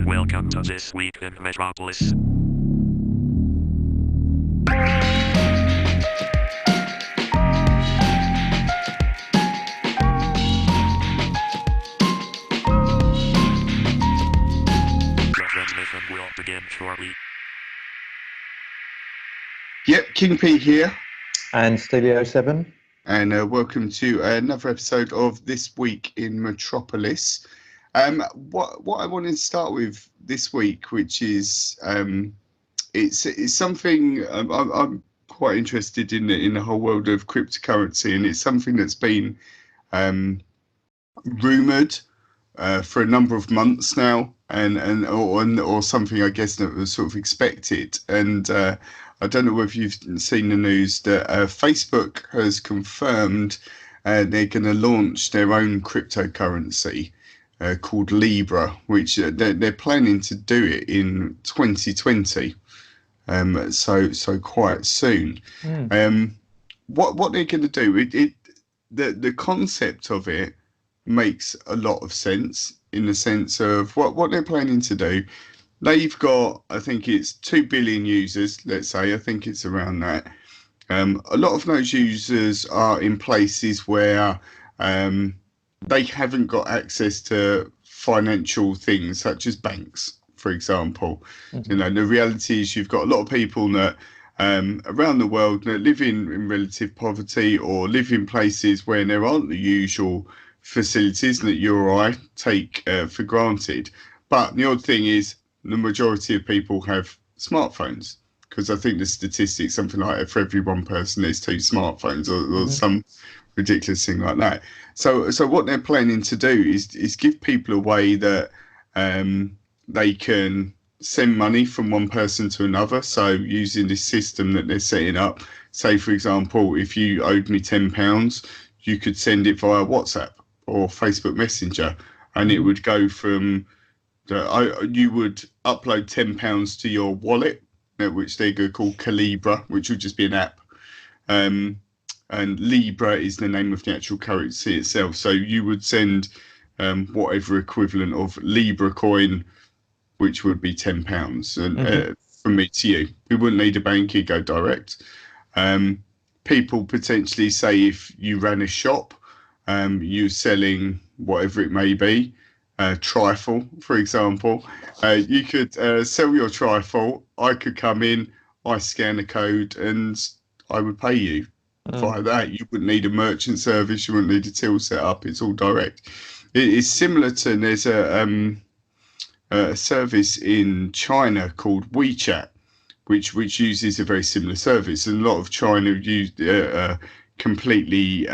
and welcome to This Week in Metropolis. The transmission will begin shortly. Yep, King Pete here, And Stelio7. and welcome to another episode of This Week in Metropolis. What I wanted to start with this week, which is it's something I'm quite interested in the whole world of cryptocurrency, and it's something that's been rumoured for a number of months now, or something I guess that was sort of expected. And I don't know whether you've seen the news that Facebook has confirmed they're going to launch their own cryptocurrency called Libra, which they're planning to do it in 2020. So quite soon. What they're going to do, the concept of it makes a lot of sense, in the sense of what they're planning to do. They've got, I think it's 2 billion users, let's say. I think it's around that. A lot of those users are in places where they haven't got access to financial things such as banks, for example. You know, the reality is you've got a lot of people that around the world that live in relative poverty, or live in places where there aren't the usual facilities that you or I take for granted. But the odd thing is, the majority of people have smartphones, because I think the statistics, something like for every one person there's 2 smartphones, or some ridiculous thing like that. So what they're planning to do is give people a way that they can send money from one person to another. So using this system that they're setting up, say for example, if you owed me £10, you could send it via WhatsApp or Facebook Messenger, and it would go from you would upload £10 to your wallet, which they're going to call Calibra, which would just be an app. And Libra is the name of the actual currency itself. So you would send whatever equivalent of Libra coin, which would be £10, and from me to you. We wouldn't need a bank; you go direct. People potentially say if you ran a shop, you're selling whatever it may be. Trifle, for example, you could sell your trifle. I could come in, I scan a code, and I would pay you via that. You wouldn't need a merchant service, you wouldn't need a till set up. It's all direct. It is similar to, there's a service in China called WeChat, which uses a very similar service, and a lot of China use completely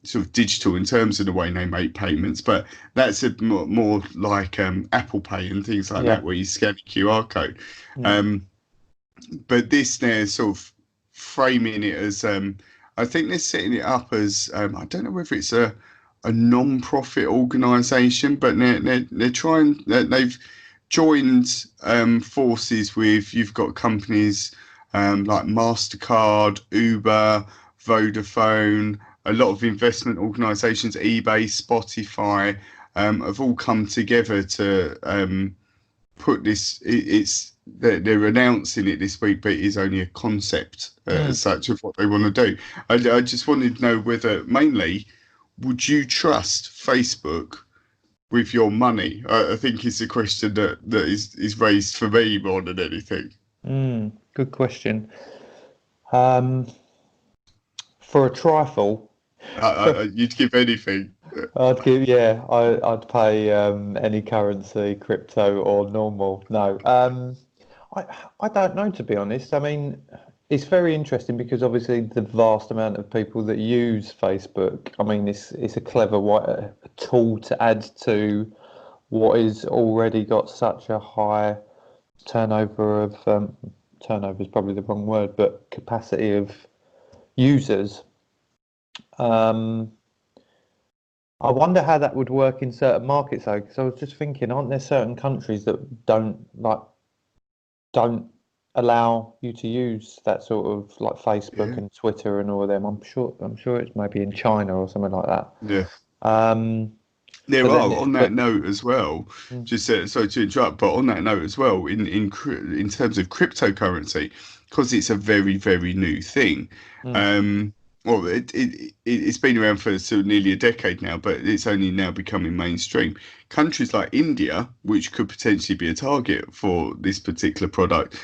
sort of digital in terms of the way they make payments, but that's a more like Apple Pay and things like that, where you scan a QR code. But this, they're sort of framing it as I think they're setting it up as I don't know whether it's a non-profit organisation, but they're trying. They've joined forces with, you've got companies like MasterCard, Uber, Vodafone, a lot of investment organisations, eBay, Spotify, have all come together to put this. They're announcing it this week, but it is only a concept as such of what they want to do. I just wanted to know whether, mainly, would you trust Facebook with your money? I think it's a question that is raised for me more than anything. Good question. For a trifle, you'd give anything. I'd pay any currency, crypto or normal. No, I don't know, to be honest. I mean, it's very interesting because obviously the vast amount of people that use Facebook. I mean, it's a clever tool to add to what is already got such a high turnover of turnover is probably the wrong word, but capacity of users. I wonder how that would work in certain markets, though, because I was just thinking, aren't there certain countries that don't allow you to use that sort of like Facebook and Twitter and all of them? I'm sure it's maybe in China or something like that. There But are, then, on that but note as well, mm, just sorry to interrupt, but on that note as well, in terms of cryptocurrency, because it's a very, very new thing. mm, Um, well, it's been around for sort of nearly a decade now, but it's only now becoming mainstream. Countries like India, which could potentially be a target for this particular product,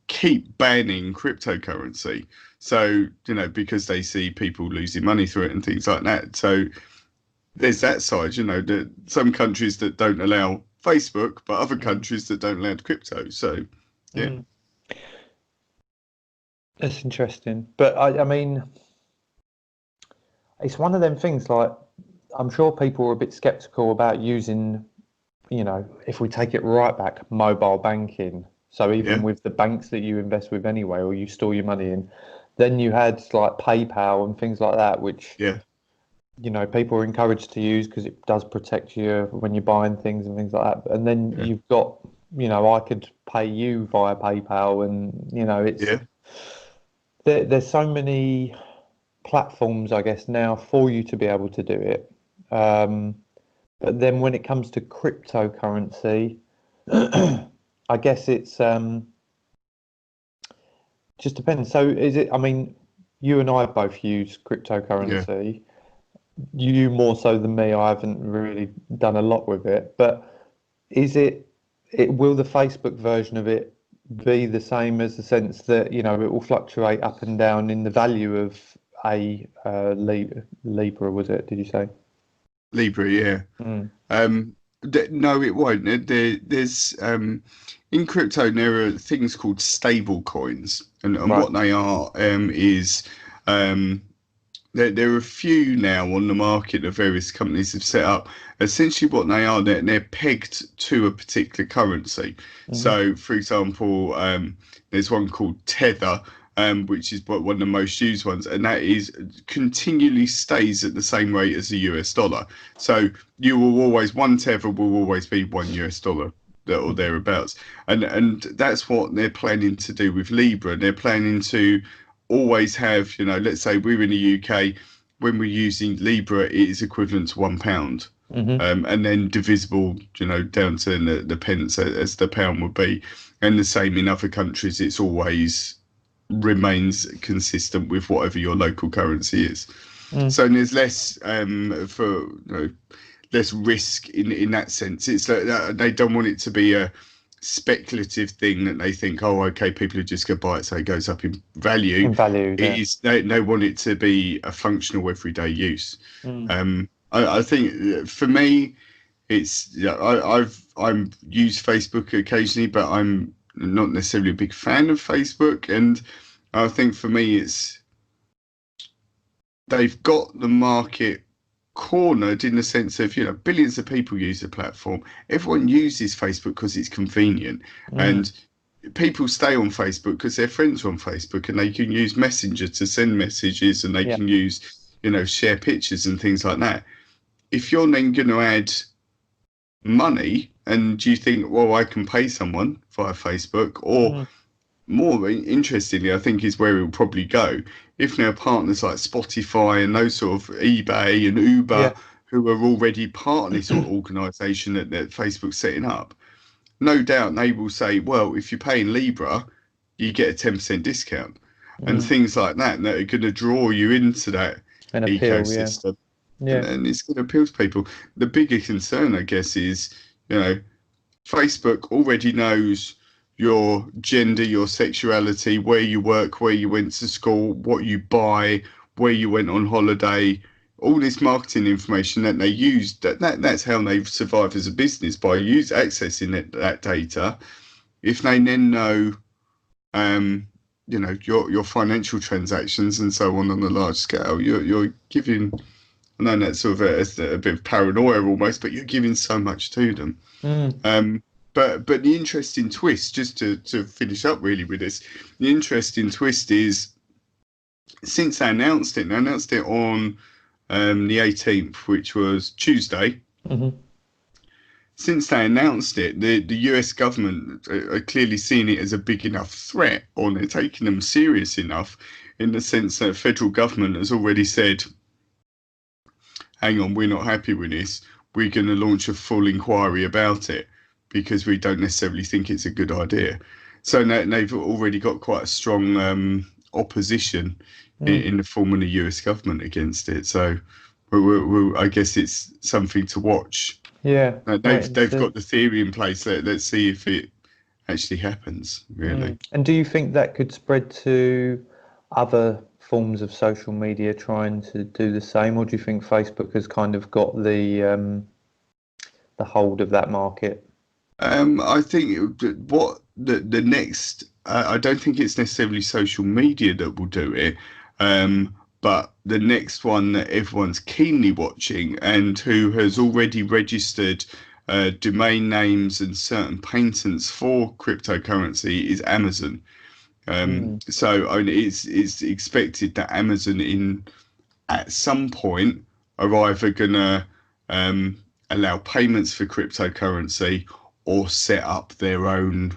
keep banning cryptocurrency. So, because they see people losing money through it and things like that. So there's that side, that some countries that don't allow Facebook, but other mm, countries that don't allow crypto. So, yeah, mm. That's interesting. But I mean, it's one of them things. Like, I'm sure people are a bit skeptical about using, if we take it right back, mobile banking. So even yeah, with the banks that you invest with anyway, or you store your money in, then you had like PayPal and things like that, which yeah, people are encouraged to use because it does protect you when you're buying things and things like that. And then yeah, you've got, I could pay you via PayPal, and it's yeah, there's so many platforms, I guess, now for you to be able to do it. But then when it comes to cryptocurrency, I guess it's just depends. So is it? I mean, you and I both use yeah. cryptocurrency. You more so than me. I haven't really done a lot with it, but is it? It will the Facebook version of it be the same as the sense that it will fluctuate up and down in the value of a Libra? Was it? Did you say? Libra, yeah. Mm, No, it won't. There's in crypto there are things called stable coins, and right. what they are is um, there are a few now on the market that various companies have set up. Essentially, what they are, they're pegged to a particular currency. Hmm. So, for example, there's one called Tether, which is one of the most used ones, and that is continually stays at the same rate as the US dollar. So you will always one Tether will always be $1 or thereabouts, and that's what they're planning to do with Libra. They're planning to always have, let's say we're in the UK, when we're using Libra, it is equivalent to £1. Hmm. And then divisible, down to the pence as the pound would be. And the same in other countries, it's always remains consistent with whatever your local currency is. Mm. So there's less less risk in that sense. It's like they don't want it to be a speculative thing that they think, oh, okay, people are just going to buy it so it goes up in value. In value, It yeah. is they want it to be a functional everyday use. Mm. I think for me, it's I'm use Facebook occasionally, but I'm not necessarily a big fan of Facebook, and I think for me, they've got the market cornered in the sense of billions of people use the platform. Everyone uses Facebook because it's convenient, Mm. and people stay on Facebook because their friends are on Facebook, and they can use Messenger to send messages, and they Yeah. can use share pictures and things like that. If you're then going to add money, and you think, well, I can pay someone via Facebook, or Mm. more interestingly, I think is where it will probably go. If now partners like Spotify and those sort of eBay and Uber, Yeah. who are already part of this sort of organisation that Facebook's setting up, no doubt they will say, well, if you're paying Libra, you get a 10% discount, and Mm. things like that are going to draw you into that An appeal, yeah. ecosystem, Yeah. and it's going to appeal to people. The bigger concern, I guess, is Facebook already knows your gender, your sexuality, where you work, where you went to school, what you buy, where you went on holiday, all this marketing information that they use. That's how they survive as a business, by accessing that data. If they then know, your financial transactions and so on a large scale, you're giving. I know that's sort of a bit of paranoia almost, but you're giving so much to them. Mm. But the interesting twist, just to finish up really with this, the interesting twist is since they announced it on the 18th, which was Tuesday. Hmm. Since they announced it, the US government are clearly seeing it as a big enough threat, or they're taking them serious enough, in the sense that federal government has already said, hang on, we're not happy with this. we're going to launch a full inquiry about it because we don't necessarily think it's a good idea. So now they've already got quite a strong opposition in the form of the US government against it. So I guess it's something to watch. Yeah, They've got the theory in place. Let's see if it actually happens, really. And do you think that could spread to other forms of social media trying to do the same, or do you think Facebook has kind of got the hold of that market? I think what the next, I don't think it's necessarily social media that will do it, but the next one that everyone's keenly watching and who has already registered domain names and certain patents for cryptocurrency is Amazon. So it's expected that Amazon at some point are either going to allow payments for cryptocurrency or set up their own,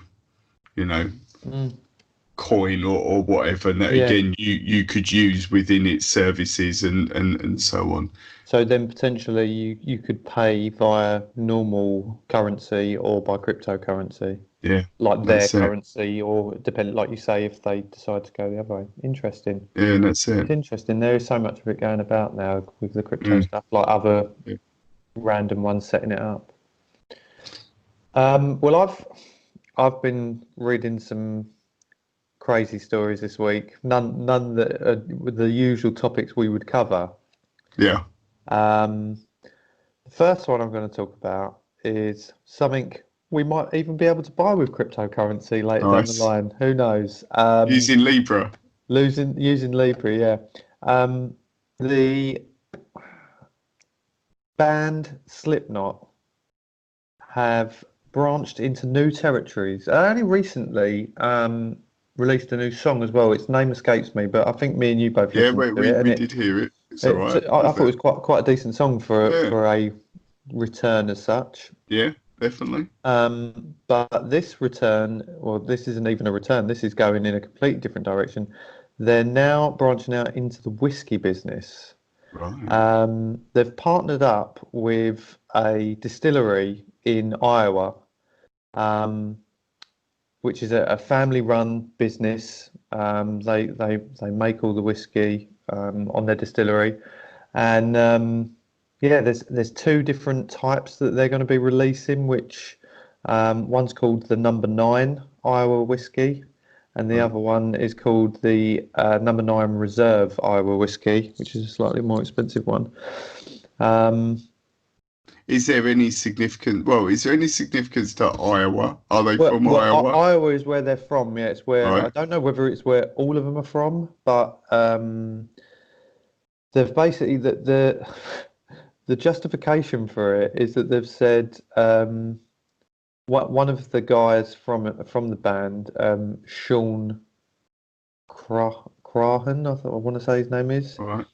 coin or whatever that again you could use within its services and so on. So then potentially you could pay via normal currency or by cryptocurrency. Yeah. Like their currency, or depending, like you say, if they decide to go the other way. Interesting. Yeah, that's it. It's interesting. There is so much of it going about now with the crypto stuff, like other random ones setting it up. Well, I've been reading some crazy stories this week. None that are with the usual topics we would cover. Yeah. The first one I'm going to talk about is something we might even be able to buy with cryptocurrency later down the line. Who knows? Using Libra. Using Libra, yeah. The band Slipnot have branched into new territories. Only recently released a new song as well. Its name escapes me, but I think me and you both listened to it. We did hear it. It's all right. I thought it was quite a decent song for a return as such. Yeah, definitely. But this return, well, this isn't even a return. This is going in a completely different direction. They're now branching out into the whiskey business. Right. They've partnered up with a distillery in Iowa, which is a family-run business. They make all the whiskey on their distillery, and there's two different types that they're going to be releasing. Which one's called the Number 9 Iowa whiskey, and the other one is called the Number 9 Reserve Iowa whiskey, which is a slightly more expensive one. Is there any significance to Iowa? Are they from Iowa? Iowa is where they're from. Yeah, it's where I don't know whether it's where all of them are from, but they've basically the justification for it is that they've said one of the guys from the band, Sean Crahan, I want to say his name is. Right.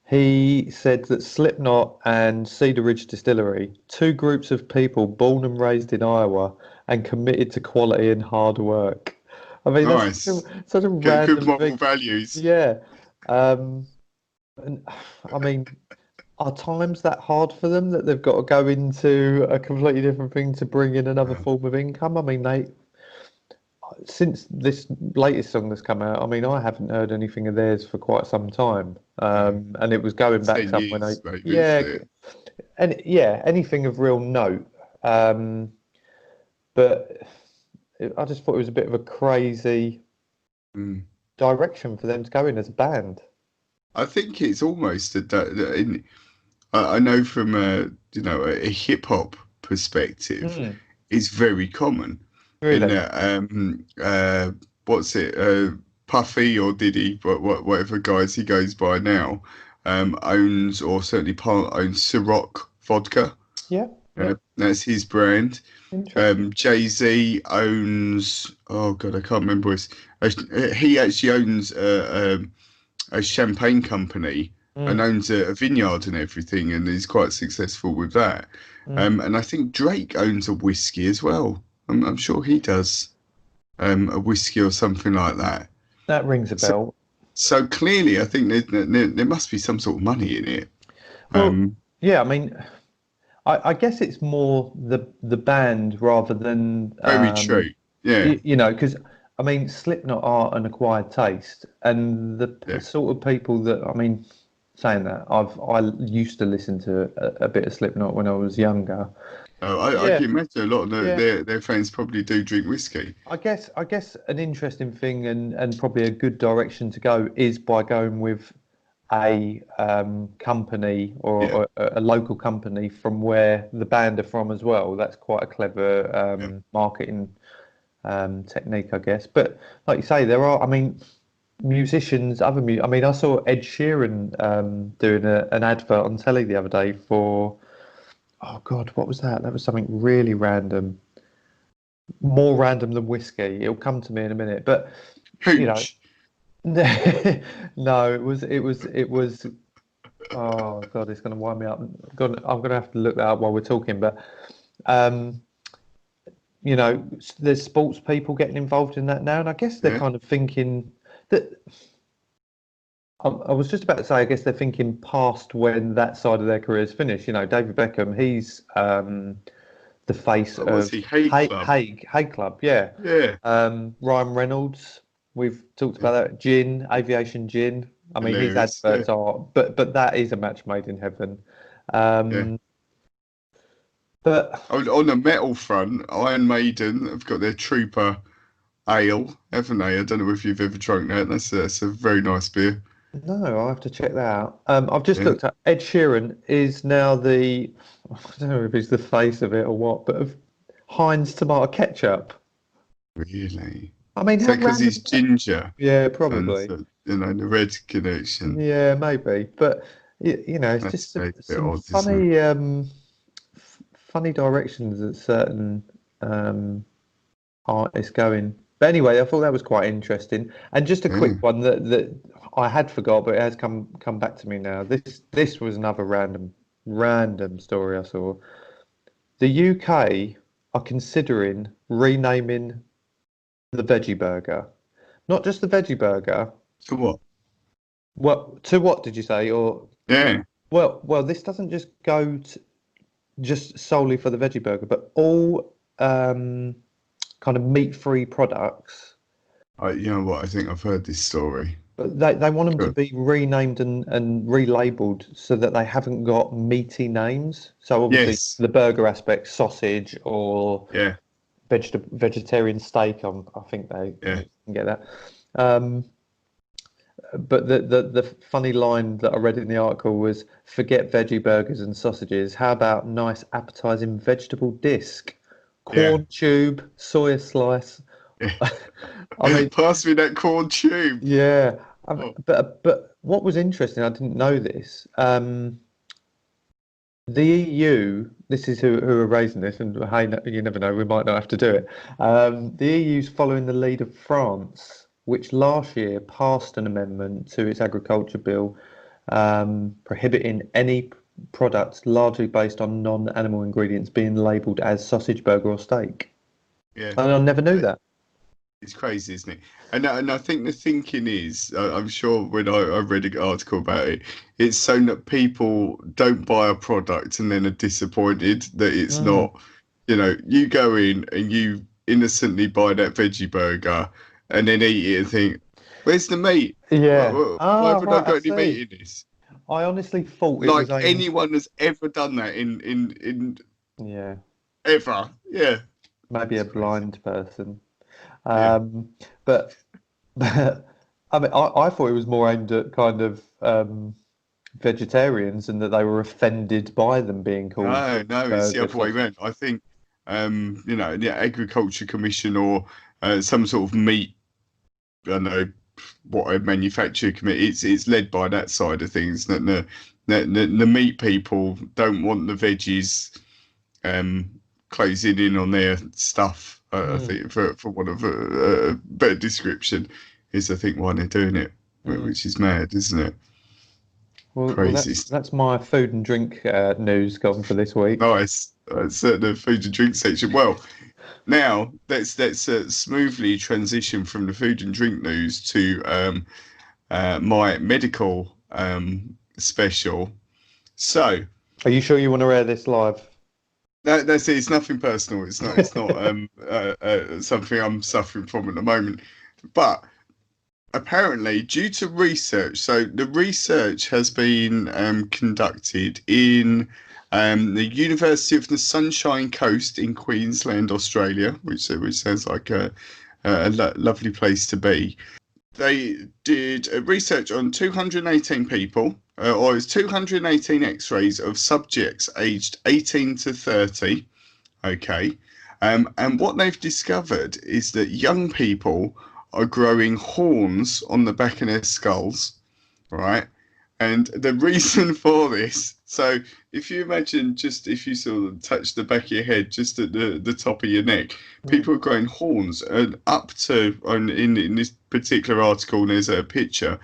He said that Slipknot and Cedar Ridge Distillery, two groups of people born and raised in Iowa and committed to quality and hard work. I mean, nice. That's such a random good moral thing. values. Yeah. And I mean, are times that hard for them that they've got to go into a completely different thing to bring in another form of income? I mean, since this latest song that's come out, I mean, I haven't heard anything of theirs for quite some time. And it was going back up when anything of real note. But I just thought it was a bit of a crazy direction for them to go in as a band. I think it's almost I know from a hip hop perspective, it's very common. Really? What's it? Puffy or Diddy, whatever guys he goes by now, owns or certainly owns Ciroc vodka. Yeah. That's his brand. Jay-Z owns. Oh God, I can't remember he actually owns a champagne company and owns a vineyard and everything, and he's quite successful with that. And I think Drake owns a whiskey as well. I'm sure he does a whiskey or something like that. That rings a bell. So clearly, I think there must be some sort of money in it. Well, Yeah, I mean, I guess it's more the band rather than Very true. Yeah, you know, because I mean, Slipknot are an acquired taste, and the yeah. sort of people that I mean, saying that I used to listen to a bit of Slipknot when I was younger. I Yeah, can imagine a lot of yeah. their fans probably do drink whiskey. I guess an interesting thing and probably a good direction to go is by going with a company Yeah, or a local company from where the band are from as well. That's quite a clever yeah. marketing technique, I guess. But like you say, there are, I mean, musicians, I mean, I saw Ed Sheeran doing an advert on telly the other day for, oh God, what was that? That was something really random, more random than whiskey. It'll come to me in a minute. But, you know, Hooch. no, it was. Oh God, it's going to wind me up. I'm going to have to look that up while we're talking. But um, you know, there's sports people getting involved in that now, and I guess they're Yeah, kind of thinking that. I was just about to say, I guess they're thinking past when that side of their career is finished. You know, David Beckham, he's the face what was of he? Hay Club. Hague Club, yeah. Yeah, Ryan Reynolds, we've talked yeah. about that. Gin, aviation gin. I mean, his Hilarious. Yeah, adverts are, but that is a match made in heaven. yeah. Um, but On the metal front, Iron Maiden have got their Trooper Ale, haven't they? I don't know if you've ever drunk that. That's a very nice beer. no, I'll have to check that out. I've just Yeah, looked at Ed Sheeran is now the, I don't know if he's the face of it or what, but of Heinz tomato ketchup. really. I mean, Is how that because random? he's ginger Yeah, and probably. the red connection? Yeah, maybe. But you know, it's That's just a bit some odd, isn't it? funny, funny directions that certain um, artists go in. But anyway, I thought that was quite interesting. And just a quick Yeah. one that I had forgot, but it has come back to me now. This was another random story I saw. The UK are considering renaming the veggie burger. Not just the veggie burger. So what? What to what did you say? Or Yeah. well, this doesn't just go to, just solely for the veggie burger, but all kind of meat-free products. You know what? I think I've heard this story. But they want them to Good. be renamed and relabeled so that they haven't got meaty names. So obviously Yes. the burger aspect, sausage or Yeah. vegetarian steak, I think they Yeah. can get that. Um, but the funny line that I read in the article was, "Forget veggie burgers and sausages. How about nice appetizing vegetable disc, Yeah. corn tube, soya slice?" Yeah. I mean, Pass me that corn tube. yeah. Oh, But what was interesting, I didn't know this. The EU, this is who are raising this, and hey, you never know, we might not have to do it. The EU's following the lead of France, which last year passed an amendment to its agriculture bill prohibiting any products largely based on non-animal ingredients being labelled as sausage, burger, or steak. yeah. And I never knew that. It's crazy, isn't it? And I think the thinking is, I'm sure when I read an article about it, it's so that people don't buy a product and then are disappointed that it's Mm, not, you go in and you innocently buy that veggie burger and then eat it and think, where's the meat? yeah. Why Ah, haven't I right, I got any see. meat in this? I honestly thought it was Like aimed. anyone has ever done that in Yeah, ever. Yeah. maybe It's a crazy. blind person. Yeah. But I mean, I thought it was more aimed at kind of vegetarians and that they were offended by them being called No, veggie no, it's the burger other way sausage. around. I think, the Agriculture Commission or some sort of meat, I don't know, what a manufacturer committee. It's led by that side of things. That the meat people don't want the veggies um, closing in on their stuff. I Mm, think for one of a better description is I think why they're doing it, mm. which is mad, isn't it? Well, Crazy. that's my food and drink news gone for this week. Nice. The food and drink section. Well, now let's smoothly transition from the food and drink news to my medical special. So Are you sure you want to air this live? That's it. It's nothing personal. It's not. It's not something I'm suffering from at the moment. But apparently, due to research, so the research has been conducted in the University of the Sunshine Coast in Queensland, Australia, which sounds like a lovely place to be. They did research on 218 people, or it was 218 X-rays of subjects aged 18 to 30. Okay, and what they've discovered is that young people are growing horns on the back of their skulls, right? And the reason for this, so if you imagine just if you sort of touch the back of your head, just at the top of your neck, people are growing horns, and up to, in this particular article, there's a picture,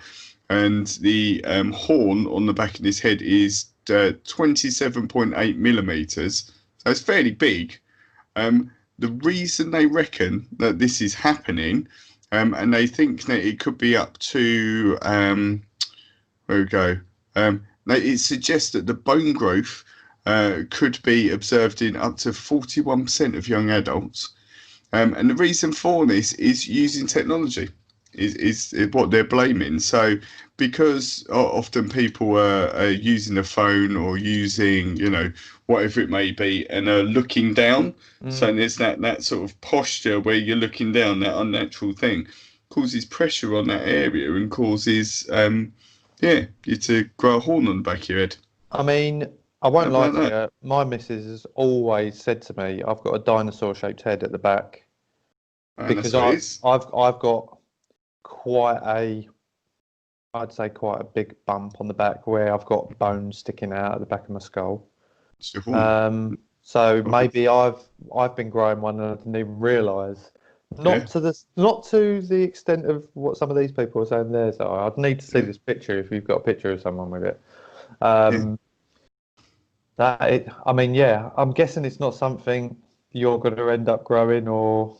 and the horn on the back of his head is 27.8 millimeters, so it's fairly big. The reason they reckon that this is happening, and they think that it could be up to where we go. It suggests that the bone growth could be observed in up to 41% of young adults. And the reason for this is using technology, is what they're blaming. So because often people are using a phone or using, whatever it may be, and are looking down. So there's that sort of posture where you're looking down, that unnatural thing, causes pressure on that area and causes you to grow a horn on the back of your head. I mean, I won't How lie about to you. My missus has always said to me, "I've got a dinosaur-shaped head at the back," And because that's what it is. I've got I'd say quite a big bump on the back where I've got bones sticking out at the back of my skull. It's your horn. So maybe I've been growing one and I didn't even realise. Not to the extent of what some of these people are saying theirs are. I'd need to see this picture if you've got a picture of someone with it. I'm guessing it's not something you're going to end up growing, or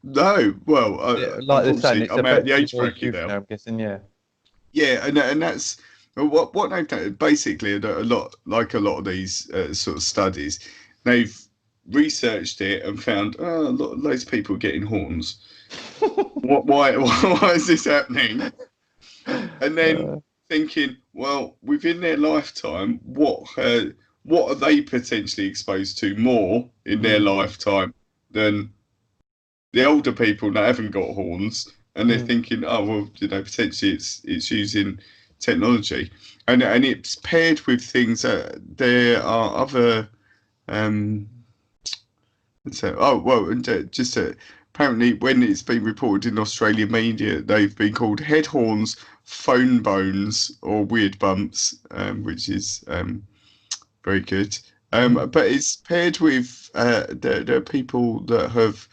No, well, like they're saying, unfortunately, it's I'm out the affecting age more bracket youth now. now, I'm guessing, yeah. Yeah, and that's what they've done. Basically, a lot of these sort of studies, they've researched it and found loads of people getting horns. Why is this happening? And then thinking, well, within their lifetime, what are they potentially exposed to more in their lifetime than the older people that haven't got horns? And they're thinking, oh well, potentially it's using technology, and it's paired with things that there are other apparently when it's been reported in Australian media, they've been called head horns, phone bones, or weird bumps, which is very good. But it's paired with there are people that have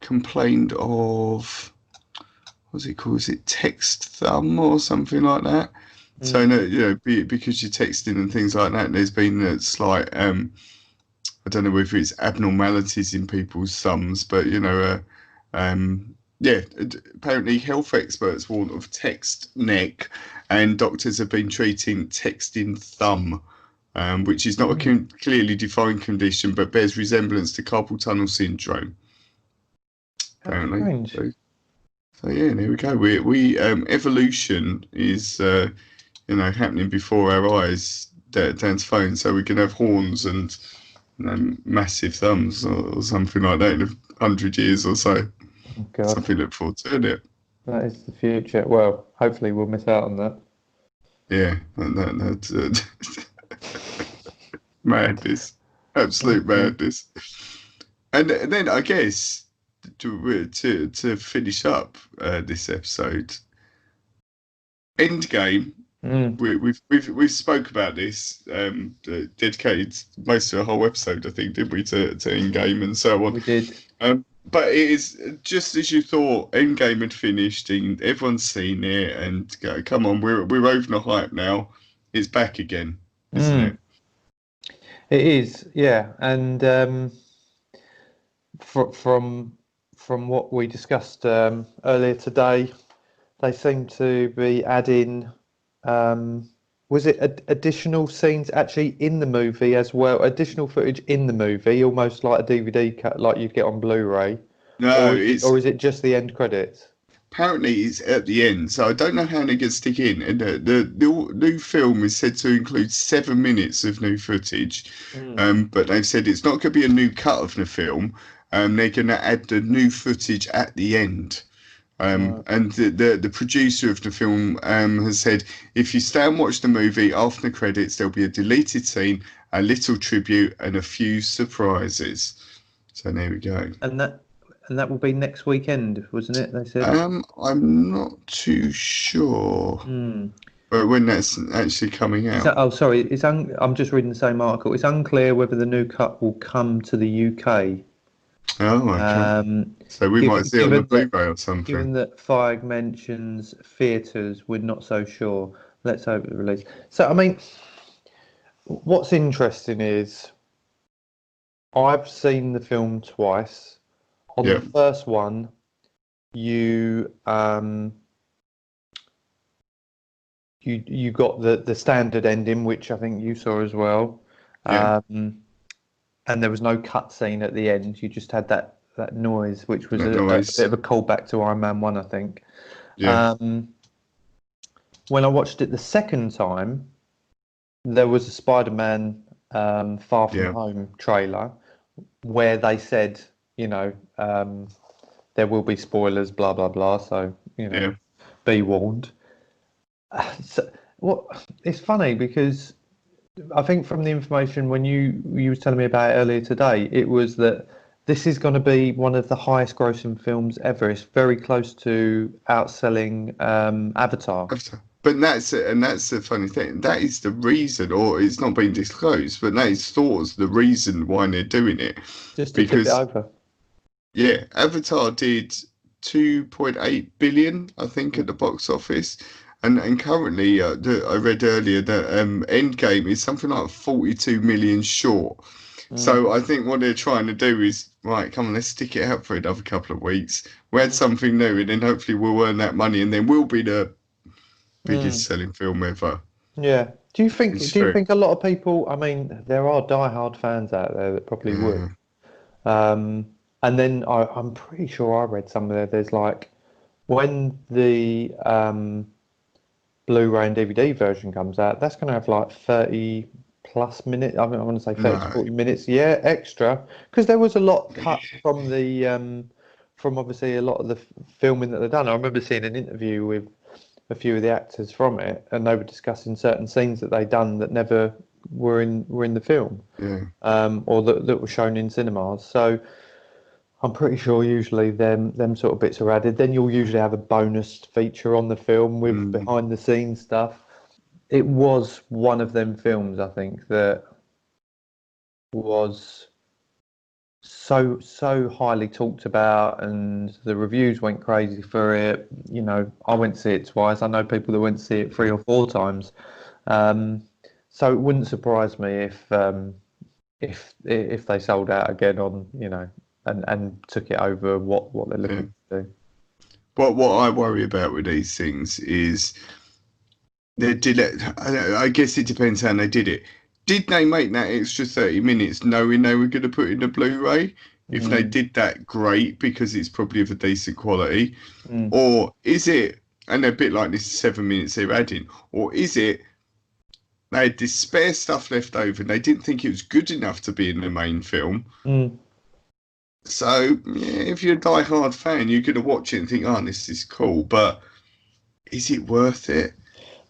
complained of, what's it called? Is it text thumb or something like that? So no, because you're texting and things like that, there's been a slight I don't know whether it's abnormalities in people's thumbs, but apparently health experts warn of text neck, and doctors have been treating texting thumb, which is not a clearly defined condition, but bears resemblance to carpal tunnel syndrome. Apparently. So yeah, there we go. We evolution is happening before our eyes down to phone, so we can have horns and massive thumbs or something like that in 100 years or so. Something to look forward to, isn't it? That is the future. Well, hopefully we'll miss out on that. Yeah, that's madness, absolute madness. And then I guess to finish up this episode, Endgame. We've spoke about this, dedicated most of the whole episode, I think, did we, to Endgame and so on. We did. But it is just as you thought. Endgame had finished, and everyone's seen it, and come on, we're over the hype now. It's back again, isn't it? It is, yeah. And from what we discussed earlier today, they seem to be adding Was it additional scenes actually in the movie as well? Additional footage in the movie, almost like a DVD cut, like you'd get on Blu-ray, No, it's or is it just the end credits? apparently it's at the end, so I don't know how they're going to stick in. And the new film is said to include 7 minutes of new footage, but they've said it's not going to be a new cut of the film. They're going to add the new footage at the end. And the producer of the film has said, if you stay and watch the movie after the credits, there'll be a deleted scene, a little tribute, and a few surprises. So there we go. And that will be next weekend, wasn't it? They said. I'm not too sure, but when that's actually coming out. Sorry. I'm just reading the same article. It's unclear whether the new cut will come to the UK. Oh, okay. So we might see it on the Blu-ray or something. Given that Feig mentions theatres, we're not so sure. Let's hope it releases. So, I mean, what's interesting is I've seen the film twice. On the first one, you got the standard ending, which I think you saw as well. Yeah. And there was no cut scene at the end. You just had that noise, which was a bit of a callback to Iron Man 1, I think. Yeah. When I watched it the second time, there was a Spider-Man Far From Home trailer where they said, there will be spoilers, blah, blah, blah. So, be warned. It's funny because I think from the information when you was telling me about it earlier today, it was that this is going to be one of the highest grossing films ever. It's very close to outselling Avatar. But that's the funny thing. That is the reason, or it's not been disclosed, but that is thought as the reason why they're doing it. Just to tip it over. Yeah, Avatar did 2.8 billion, I think, at the box office. And currently, I read earlier that Endgame is something like 42 million short. So I think what they're trying to do is, right, come on, let's stick it out for another couple of weeks. We had something new, and then hopefully we'll earn that money, and then we'll be the biggest selling film ever. Yeah. Do you think a lot of people? I mean, there are diehard fans out there that probably would. And then I'm pretty sure I read somewhere there's like when the Blu-ray and DVD version comes out, that's going to have like 30 plus minutes. I mean, I want to say 30 to 40 minutes. Yeah, extra, because there was a lot cut from the from obviously a lot of the filming that they've done. I remember seeing an interview with a few of the actors from it, and they were discussing certain scenes that they'd done that never were in the film, or that were shown in cinemas. So I'm pretty sure usually them sort of bits are added. Then you'll usually have a bonus feature on the film with behind the scenes stuff. It was one of them films, I think, that was so highly talked about, and the reviews went crazy for it. I went to see it twice. I know people that went to see it 3 or 4 times. So it wouldn't surprise me if they sold out again on and took it over what they're looking to do. But what I worry about with these things is I guess it depends how they did it. Did they make that extra 30 minutes knowing they were going to put in a Blu-ray? If they did that, great, because it's probably of a decent quality. Or is it, and a bit like this 7 minutes they're adding, or is it they had this spare stuff left over and they didn't think it was good enough to be in the main film? So, if you're a die-hard fan, you're going to watch it and think, oh, this is cool, but is it worth it?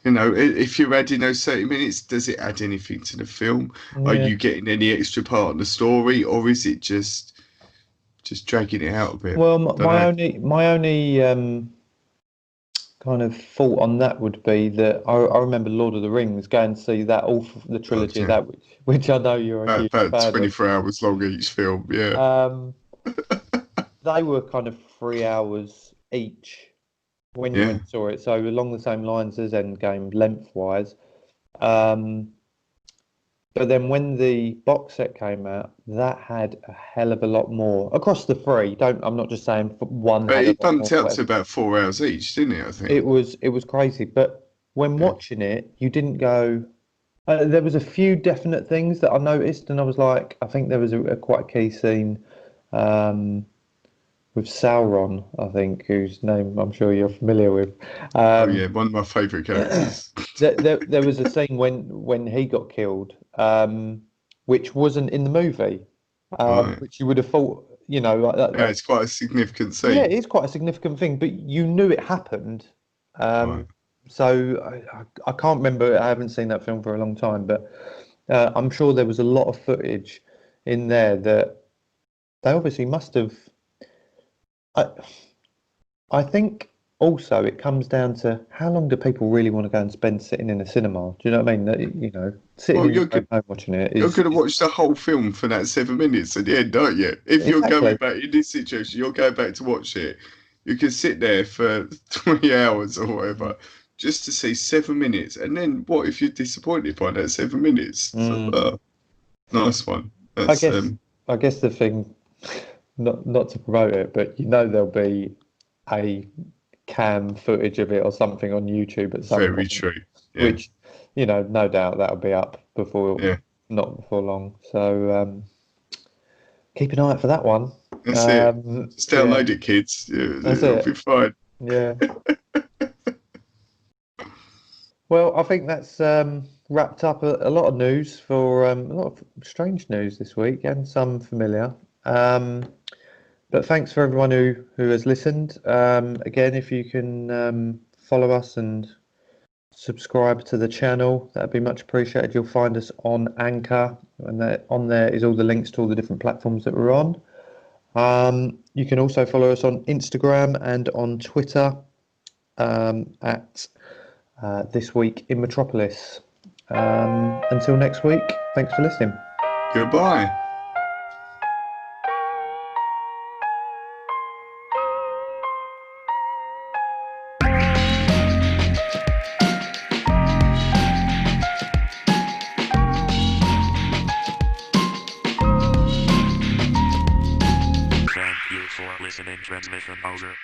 If you're adding those 30 minutes, does it add anything to the film? Are you getting any extra part of the story, or is it just dragging it out a bit? Well, my only kind of thought on that would be that I remember Lord of the Rings, going to see that the trilogy of that, which I know you're a huge fan of. About 24 hours long each film, yeah. They were kind of 3 hours each when you went and saw it, so along the same lines as Endgame lengthwise. But then when the box set came out, that had a hell of a lot more across the 3. I'm not just saying one. But it bumped up to about 4 hours each, didn't it? I think it was crazy. But when watching it, you didn't go. There was a few definite things that I noticed, and I was like, I think there was a quite a key scene with Sauron, I think, whose name I'm sure you're familiar with. Oh yeah, one of my favourite characters. There was a scene when he got killed, which wasn't in the movie, Right. which you would have thought, like that. Yeah, it's quite a significant Yeah, it scene. is quite a significant thing, but you knew it happened. Right. So I can't remember. I haven't seen that film for a long time, but I'm sure there was a lot of footage in there that they obviously must have. I, I think also it comes down to how long do people really want to go and spend sitting in a cinema? Do you know what I mean? Sitting Well, in your own home watching it you're is going to watch the whole film for that 7 minutes at the end, aren't you? If you're going exactly. back in this situation, you're going back to watch it. You can sit there for 20 hours or whatever just to see 7 minutes. And then what if you're disappointed by that 7 minutes? So, Mm. nice one. I That's guess I guess the thing, not to promote it, but there'll be a cam footage of it or something on YouTube at some very point, true. Yeah, which no doubt that'll be up before yeah, not before long. So keep an eye out for that one. that's it. Just Yeah, download it, kids. Yeah, that's it'll be it. fine. Yeah. Well, I think that's wrapped up a lot of news for a lot of strange news this week and some familiar. But thanks for everyone who has listened. Again, if you can follow us and subscribe to the channel, that'd be much appreciated. You'll find us on Anchor, and on there is all the links to all the different platforms that we're on. You can also follow us on Instagram and on Twitter at This Week in Metropolis. Until next week, thanks for listening. Goodbye. Thank you for listening. Transmission over.